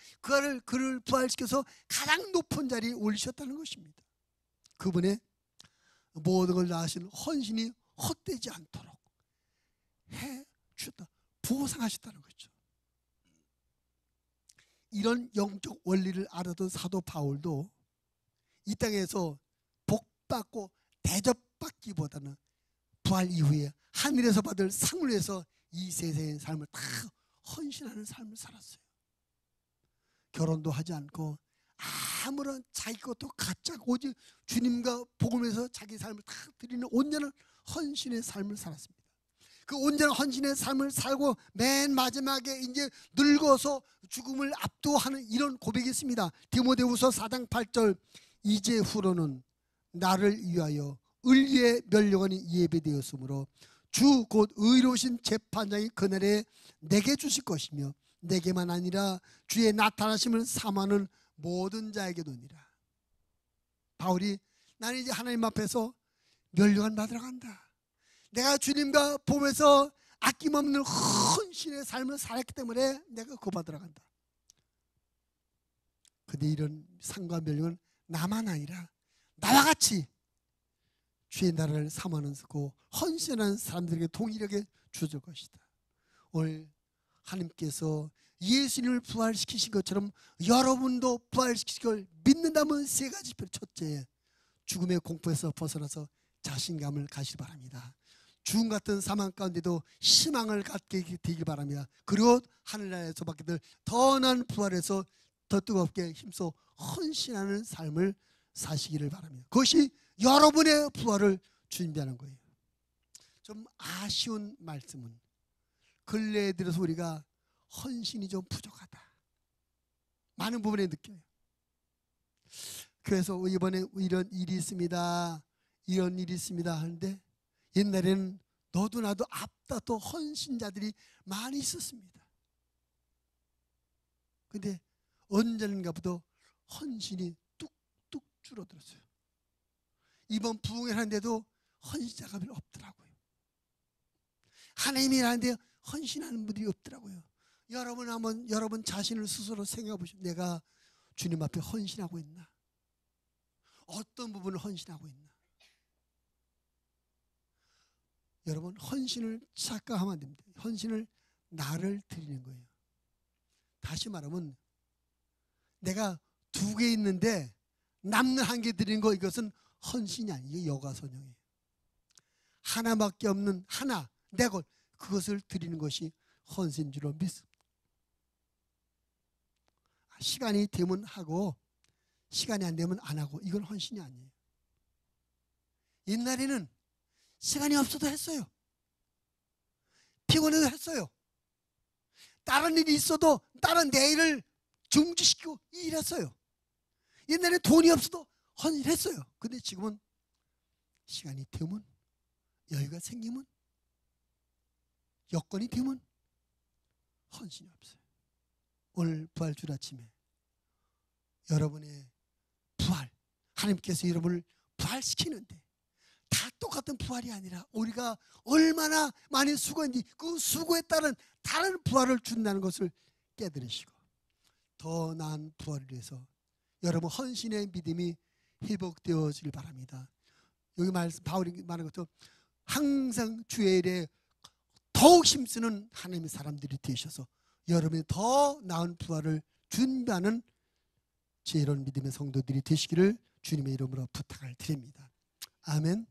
그를 부활시켜서 가장 높은 자리에 올리셨다는 것입니다. 그분의 모든 걸 다하신 헌신이 헛되지 않도록 해 주셨다. 보상하셨다는 거죠. 이런 영적 원리를 알았던 사도 바울도 이 땅에서 복받고 대접받기보다는 부활 이후에 하늘에서 받을 상을 위해서 이 세상의 삶을 다 헌신하는 삶을 살았어요. 결혼도 하지 않고 아무런 자기 것도 가짜 오직 주님과 복음에서 자기 삶을 다 드리는 온전한 헌신의 삶을 살았습니다. 그 온전한 헌신의 삶을 살고 맨 마지막에 이제 늙어서 죽음을 압도하는 이런 고백이 있습니다. 디모데후서 4장 8절 이제 후로는 나를 위하여 의리의 면류관이 예배되었으므로 주 곧 의로우신 재판장이 그날에 내게 주실 것이며 내게만 아니라 주의 나타나심을 사모하는 모든 자에게도니라. 바울이 나는 이제 하나님 앞에서 면류관 받으러 간다. 내가 주님과 보면서 아낌없는 헌신의 삶을 살았기 때문에 내가 그거 받으러 간다. 근데 이런 상과 면류관은 나만 아니라 나와 같이 주의 나라를 사모하는 그 헌신하는 사람들에게 동일하게 주어질 것이다. 오늘 하나님께서 예수님을 부활시키신 것처럼 여러분도 부활시키실 걸 믿는다면 세 가지 표. 첫째, 죽음의 공포에서 벗어나서 자신감을 가시기 바랍니다. 죽음 같은 사망 가운데도 희망을 갖게 되길 바랍니다. 그리고 하늘나라에서 받게 될 더 나은 부활에서 더 뜨겁게 힘써 헌신하는 삶을 사시기를 바랍니다. 그것이 여러분의 부활을 준비하는 거예요. 좀 아쉬운 말씀은 근래에 들어서 우리가 헌신이 좀 부족하다. 많은 부분에 느껴요. 그래서 이번에 이런 일이 있습니다. 이런 일이 있습니다 하는데 옛날에는 너도 나도 앞다퉈 헌신자들이 많이 있었습니다. 근데 언젠가부터 헌신이 뚝뚝 줄어들었어요. 이번 부흥회 하는데도 헌신자가 별로 없더라고요. 하나님이 하는데 헌신하는 분들이 없더라고요. 여러분 한번 여러분 자신을 스스로 생각해 보시면 내가 주님 앞에 헌신하고 있나? 어떤 부분을 헌신하고 있나? 여러분 헌신을 착각하면 안 됩니다. 헌신을 나를 드리는 거예요. 다시 말하면 내가 2개 있는데 남는 1개 드리는 거 이것은 헌신이 아니에요. 여가선용이에요. 하나밖에 없는 하나 내 것 그것을 드리는 것이 헌신인 줄로 믿습니다. 시간이 되면 하고 시간이 안 되면 안 하고 이건 헌신이 아니에요. 옛날에는 시간이 없어도 했어요. 피곤해도 했어요. 다른 일이 있어도 다른 내 일을 중지시키고 일했어요. 옛날에 돈이 없어도 헌신했어요. 근데 지금은 시간이 되면 여유가 생기면 여건이 되면 헌신이 없어요. 오늘 부활주일 아침에 여러분의 부활 하나님께서 여러분을 부활시키는데 다 똑같은 부활이 아니라 우리가 얼마나 많이 수고했는지 그 수고에 따른 다른 부활을 준다는 것을 깨달으시고 더 나은 부활을 위해서 여러분 헌신의 믿음이 회복되어지길 바랍니다. 여기 말씀 바울이 말한 것처럼 항상 주의 일에 더욱 힘쓰는 하나님의 사람들이 되셔서 여러분이 더 나은 부활을 준비하는 지혜로운 믿음의 성도들이 되시기를 주님의 이름으로 부탁을 드립니다. 아멘.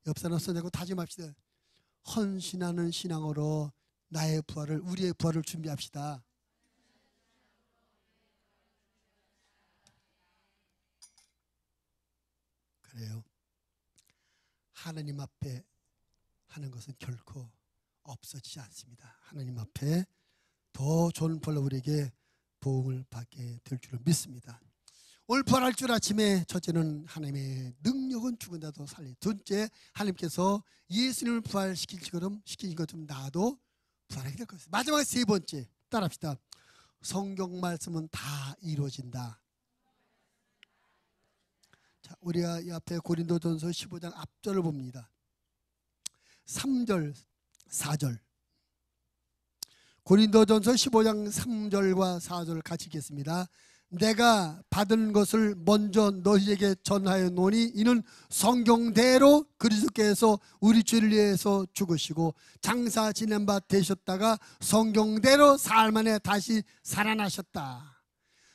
옆 사람 손잡고 다짐합시다. 헌신하는 신앙으로 나의 부활을 우리의 부활을 준비합시다. 그래요. 하나님 앞에 하는 것은 결코 없어지지 않습니다. 하나님 앞에 더 좋은 벌로 우리에게 보응을 받게 될 줄을 믿습니다. 오늘 부활할 줄 아침에 첫째는 하나님의 능력은 죽은다도 살리. 둘째 하나님께서 예수님을 부활시키신 것처럼 나도 부활하게 될 것입니다. 마지막 세 번째 따라합시다. 성경 말씀은 다 이루어진다. 자, 우리가 이 앞에 고린도전서 15장 앞절을 봅니다. 3절 4절 고린도전서 15장 3절과 4절 같이 읽겠습니다. 내가 받은 것을 먼저 너희에게 전하여 노니 이는 성경대로 그리스도께서 우리 죄를 위해서 죽으시고 장사 지낸 바 되셨다가 성경대로 사흘 만에 다시 살아나셨다.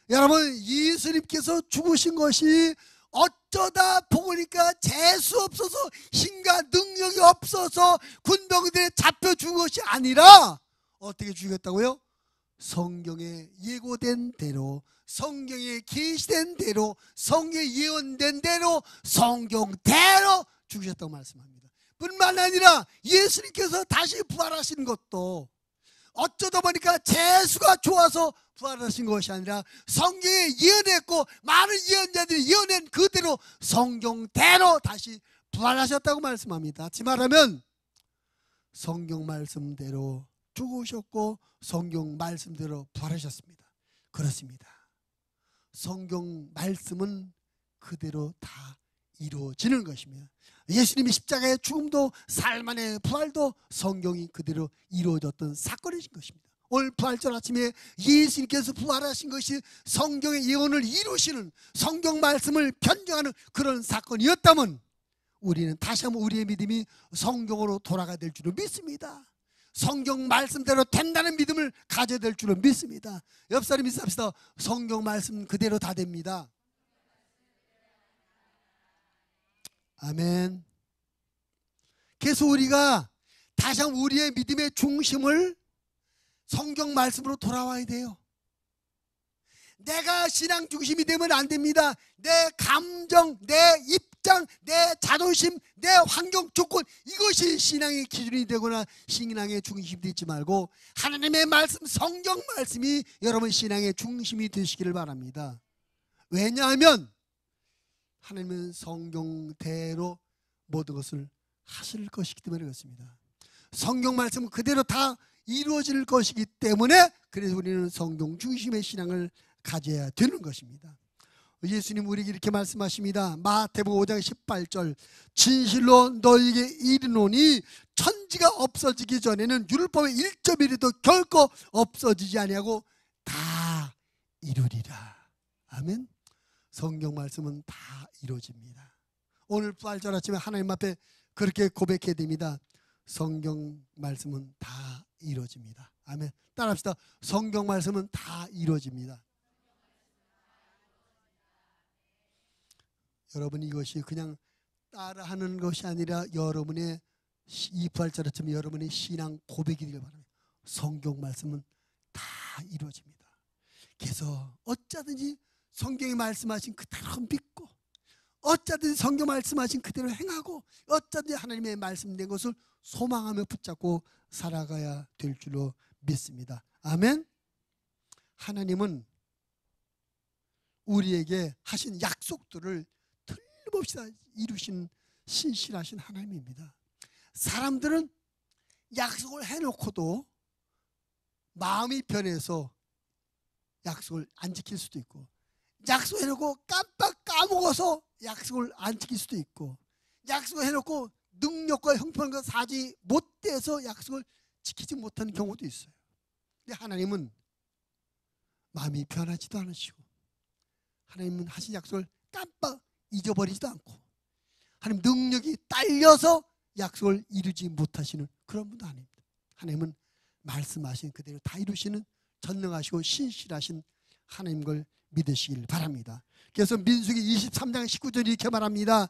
여러분 예수님께서 죽으신 것이 어쩌다 보니까 재수 없어서 힘과 능력이 없어서 군병들에 잡혀 죽은 것이 아니라 어떻게 죽였다고요? 성경에 예고된 대로, 성경에 계시된 대로, 성경에 예언된 대로, 성경대로 죽으셨다고 말씀합니다. 뿐만 아니라 예수님께서 다시 부활하신 것도 어쩌다 보니까 재수가 좋아서 부활하신 것이 아니라 성경에 예언했고 많은 예언자들이 예언한 그대로 성경대로 다시 부활하셨다고 말씀합니다. 다시 말하면 성경 말씀대로 죽으셨고 성경 말씀대로 부활하셨습니다. 그렇습니다. 성경 말씀은 그대로 다 이루어지는 것이며 예수님이 십자가의 죽음도 삶 안의 부활도 성경이 그대로 이루어졌던 사건이신 것입니다. 오늘 부활절 아침에 예수님께서 부활하신 것이 성경의 예언을 이루시는, 성경 말씀을 변경하는 그런 사건이었다면 우리는 다시 한번 우리의 믿음이 성경으로 돌아가야 될 줄을 믿습니다. 성경 말씀대로 된다는 믿음을 가져야 될 줄을 믿습니다. 옆 사람 인사합시다. 성경 말씀 그대로 다 됩니다. 아멘. 그래서 우리가 다시 한번 우리의 믿음의 중심을 성경 말씀으로 돌아와야 돼요. 내가 신앙 중심이 되면 안 됩니다. 내 감정, 내 입장, 내 자존심, 내 환경 조건, 이것이 신앙의 기준이 되거나 신앙의 중심이 되지 말고 하나님의 말씀, 성경 말씀이 여러분 신앙의 중심이 되시기를 바랍니다. 왜냐하면 하나님은 성경대로 모든 것을 하실 것이기 때문에 그렇습니다. 성경 말씀은 그대로 다 이루어질 것이기 때문에 그래서 우리는 성경 중심의 신앙을 가져야 되는 것입니다. 예수님 우리에게 이렇게 말씀하십니다. 마태복음 5장 18절 진실로 너희에게 이르노니 천지가 없어지기 전에는 율법의 1점이라도 결코 없어지지 아니하고 다 이루리라. 아멘. 성경 말씀은 다 이루어집니다. 오늘 부활절 아침에 하나님 앞에 그렇게 고백해야 됩니다. 성경 말씀은 다 이루어집니다. 아멘. 따라합시다. 성경 말씀은 다 이루어집니다. 여러분 이것이 그냥 따라하는 것이 아니라 여러분의 이 부활절 아침에 여러분의 신앙 고백이 되길 바랍니다. 성경 말씀은 다 이루어집니다. 그래서 어쩌든지 성경이 말씀하신 그대로 믿고 어쩌든지 성경 말씀하신 그대로 행하고 어쩌든지 하나님의 말씀된 것을 소망하며 붙잡고 살아가야 될 줄로 믿습니다. 아멘. 하나님은 우리에게 하신 약속들을 틀림없이 이루신 신실하신 하나님입니다. 사람들은 약속을 해놓고도 마음이 변해서 약속을 안 지킬 수도 있고 약속해놓고 깜빡 까먹어서 약속을 안 지킬 수도 있고 약속해놓고 능력과 형편과 사정이 못돼서 약속을 지키지 못하는 경우도 있어요. 근데 하나님은 마음이 변하지도 않으시고 하나님은 하신 약속을 깜빡 잊어버리지도 않고 하나님 능력이 딸려서 약속을 이루지 못하시는 그런 분도 아닙니다. 하나님은 말씀하신 그대로 다 이루시는 전능하시고 신실하신 하나님 걸 믿으시길 바랍니다. 그래서 민수기 23장 19절이 이렇게 말합니다.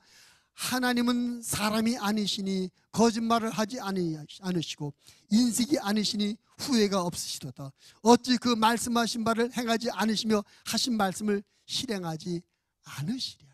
하나님은 사람이 아니시니 거짓말을 하지 않으시고 인식이 아니시니 후회가 없으시도다. 어찌 그 말씀하신 바를 행하지 않으시며 하신 말씀을 실행하지 않으시랴.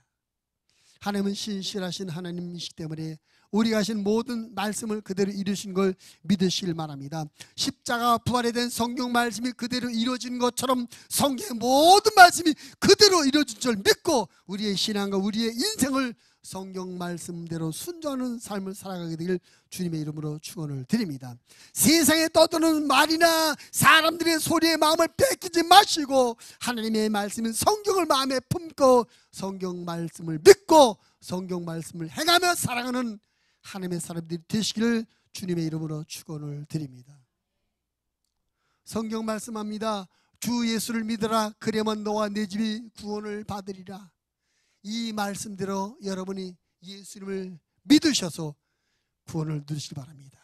하나님은 신실하신 하나님이시기 때문에 우리가 하신 모든 말씀을 그대로 이루신 걸 믿으시길 바랍니다. 십자가 부활에 대한 성경 말씀이 그대로 이루어진 것처럼 성경의 모든 말씀이 그대로 이루어진 줄 믿고 우리의 신앙과 우리의 인생을 성경 말씀대로 순종하는 삶을 살아가게 되길 주님의 이름으로 축원을 드립니다. 세상에 떠도는 말이나 사람들의 소리에 마음을 뺏기지 마시고 하나님의 말씀인 성경을 마음에 품고 성경 말씀을 믿고 성경 말씀을 행하며 살아가는 하나님의 사람들이 되시기를 주님의 이름으로 축원을 드립니다. 성경 말씀합니다. 주 예수를 믿으라 그래야만 너와 내 집이 구원을 받으리라. 이 말씀대로 여러분이 예수님을 믿으셔서 구원을 누리시기 바랍니다.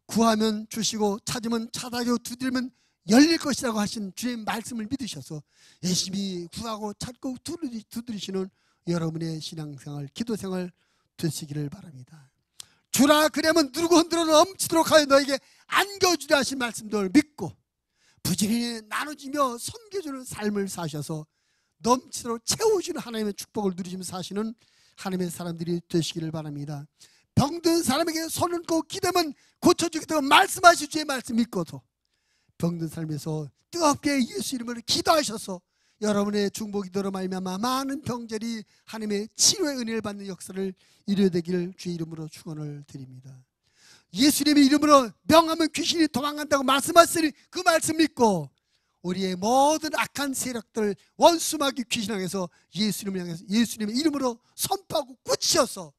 구하면 주시고 찾으면 찾아요 두드리면 열릴 것이라고 하신 주의 말씀을 믿으셔서 열심히 구하고 찾고 두드리시는 여러분의 신앙생활, 기도생활 되시기를 바랍니다. 주라 그러면 누르고 흔들어 넘치도록 하여 너에게 안겨주려 하신 말씀들을 믿고 부지런히 나눠주며 섬겨주는 삶을 사셔서 넘치도록 채워주는 하나님의 축복을 누리시며 사시는 하나님의 사람들이 되시기를 바랍니다. 병든 사람에게 손을 얹고 기도하면 고쳐주겠다고 말씀하신 주의 말씀 믿고도 병든 삶에서 뜨겁게 예수 이름으로 기도하셔서 여러분의 중보 기도로 말미암아 많은 병들이 하나님의 치료의 은혜를 받는 역사를 이루어야 되기를 주의 이름으로 축원을 드립니다. 예수님의 이름으로 명하면 귀신이 도망간다고 말씀하시니 그 말씀 믿고 우리의 모든 악한 세력들 원수마귀 귀신항에서 예수님을 향해서 예수님의 이름으로 선포하고 꾸짖어서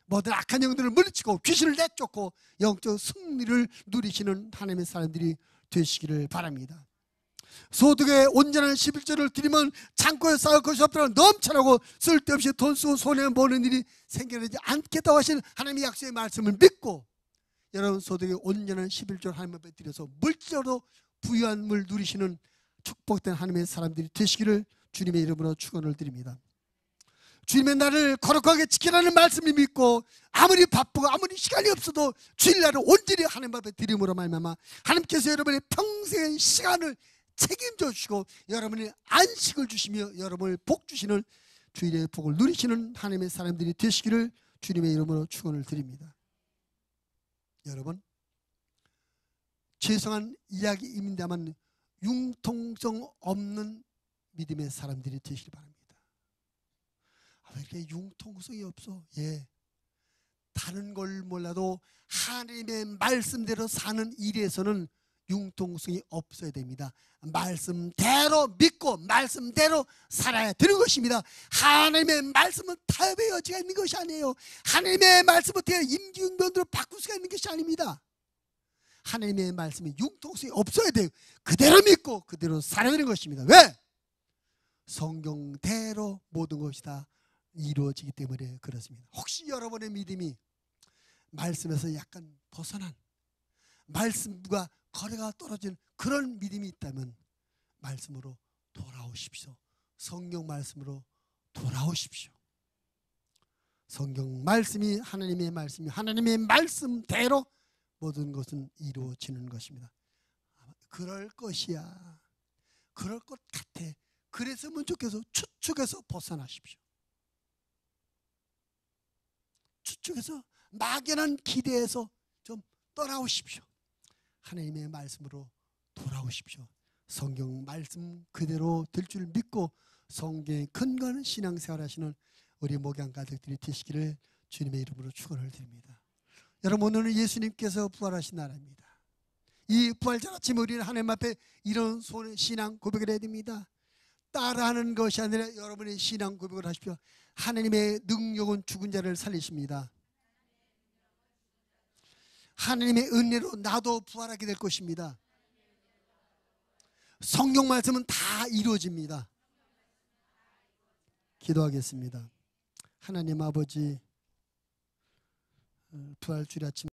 모든 악한 영들을 물리치고 귀신을 내쫓고 영적 승리를 누리시는 하나님의 사람들이 되시기를 바랍니다. 소득의 온전한 11조를 드리면 창고에 쌓을 것이 없더라 넘쳐나고 쓸데없이 돈 쓰고 손해보는 일이 생겨나지 않겠다고 하신 하나님의 약속의 말씀을 믿고 여러분 소득의 온전한 11조를 하나님 앞에 드려서 물질적으로 부유함을 누리시는 축복된 하나님의 사람들이 되시기를 주님의 이름으로 축원을 드립니다. 주님의 날을 거룩하게 지키라는 말씀을 믿고 아무리 바쁘고 아무리 시간이 없어도 주일날을 온전히 하나님 앞에 드림으로 말미암아 하나님께서 여러분의 평생의 시간을 책임져 주시고 여러분의 안식을 주시며 여러분을 복 주시는 주일의 복을 누리시는 하나님의 사람들이 되시기를 주님의 이름으로 축원을 드립니다. 여러분 죄송한 이야기입니다만 융통성 없는 믿음의 사람들이 되시기 바랍니다. 왜 이렇게 융통성이 없어? 다른 걸 몰라도 하나님의 말씀대로 사는 일에서는 융통성이 없어야 됩니다. 말씀대로 믿고 말씀대로 살아야 되는 것입니다. 하나님의 말씀은 타협의 여지가 있는 것이 아니에요. 하나님의 말씀은 임기응변으로 바꿀 수가 있는 것이 아닙니다. 하나님의 말씀에 융통성이 없어야 돼요. 그대로 믿고 그대로 살아야 되는 것입니다. 왜? 성경대로 모든 것이 다 이루어지기 때문에 그렇습니다. 혹시 여러분의 믿음이 말씀에서 약간 벗어난 말씀과 거리가 떨어진 그런 믿음이 있다면 말씀으로 돌아오십시오. 성경 말씀으로 돌아오십시오. 성경 말씀이 하나님의 말씀이 하나님의 말씀대로 모든 것은 이루어지는 것입니다. 그럴 것이야. 그럴 것 같아. 그랬으면 좋겠어. 추측에서 벗어나십시오. 추측에서 막연한 기대에서 좀 떠나오십시오. 하나님의 말씀으로 돌아오십시오. 성경 말씀 그대로 될 줄 믿고 성경에 근거하는 신앙생활 하시는 우리 목양 가족들이 되시기를 주님의 이름으로 축원을 드립니다. 여러분 오늘은 예수님께서 부활하신 날입니다. 이 부활절 아침에 우리는 하나님 앞에 이런 신앙 고백을 해야 됩니다. 따라하는 것이 아니라 여러분의 신앙 고백을 하십시오. 하나님의 능력은 죽은 자를 살리십니다. 하나님의 은혜로 나도 부활하게 될 것입니다. 성경 말씀은 다 이루어집니다. 기도하겠습니다. 하나님 아버지 부활주일 아침